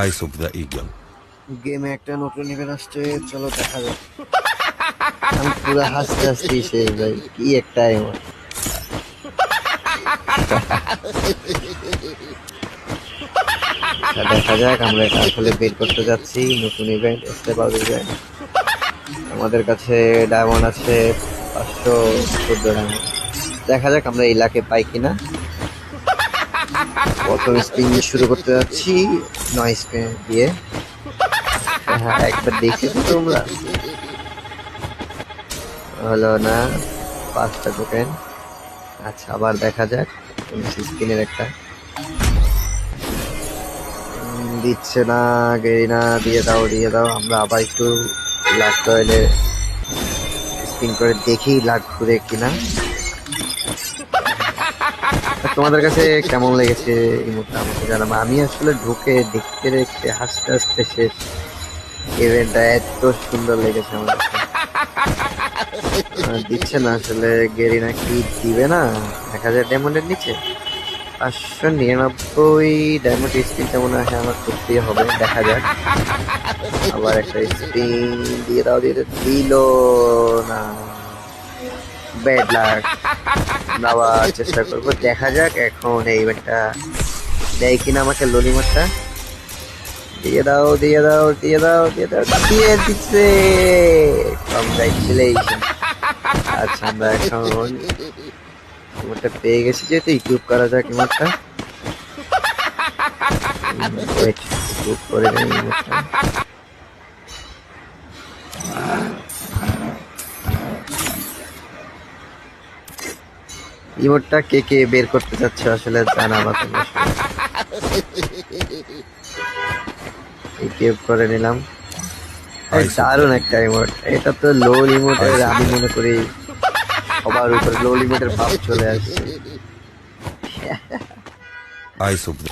Eyes of the Eagle. গেমে একটা নতুন ইভেন্ট আসছে, চলো দেখা যাক। আমি পুরো হাসতে হাসতেই শেষ ভাই, কি একটা এমন। দেখা যাক, আমরা এটা আসলে বের করতে যাচ্ছি। নতুন ইভেন্ট স্টেপ ইভেন্ট। আমাদের কাছে ডায়মন্ড আছে 514 ডায়মন্ড। দেখা যাক আমরা এই লাখে পাই কিনা। প্রথম স্পিন শুরু করতে যাচ্ছি 9 স্পিন দিয়ে। হ্যাঁ, একবার দেখেছো তোমরা? হলো না, 5টা টোকেন। আচ্ছা, আবার দেখা যাক। স্পিনের একটা দিচ্ছে না, গেরিনা দিয়ে দাও দিয়ে দাও। আমরা আবার একটু লাখ রয়েলে স্পিন করে দেখি লাখ ঘুরে কিনা। তোমাদের কাছে কেমন লেগেছে এই মুহূর্তে আমাকে জানাবো। আমি আসলে ঢুকে দেখতে দেখতে হাসতে হাসতে শেষ। ইভেন্টটা এত সুন্দর লেগেছে আমার কাছে। দিচ্ছে না আসলে, গেরিনা কি দিবে না? 1000 ডায়মন্ডের নিচে 599 ডায়মন্ড স্পিনটা মনে হয় আমার করতেই হবে। দেখা যাক, আবার একটা স্পিন দিয়ে দাও, দিয়ে দিল না। Bad luck. আবার চেষ্টা করবো, দেখা যাক এখন এই ইভেন্টটা দেয় কিনা আমাকে। ললিমারটা দিয়ে দাও দিয়ে দাও দিয়ে দাও দিয়ে দাও, দিয়ে দিচ্ছে। কংগ্রাচুলেশন। আচ্ছা, আমরা এখন ইমোটটা পেয়ে গেছি, যেহেতু ইকুইপ করা যাক ইমোটটা। ওয়েট, ইকুইপ করে নেই ইমোটটা। ইমোটটা কে কে বের করতে চাচ্ছে আসলে জানাবা তোমরা। ইকুইপ করে নিলাম। দারুণ একটা ইমোট। এটা তো লো ইমোটের, আমি মনে করি সবার উপরে লো লিমিটের ভাব চলে আসছে। Eyes of the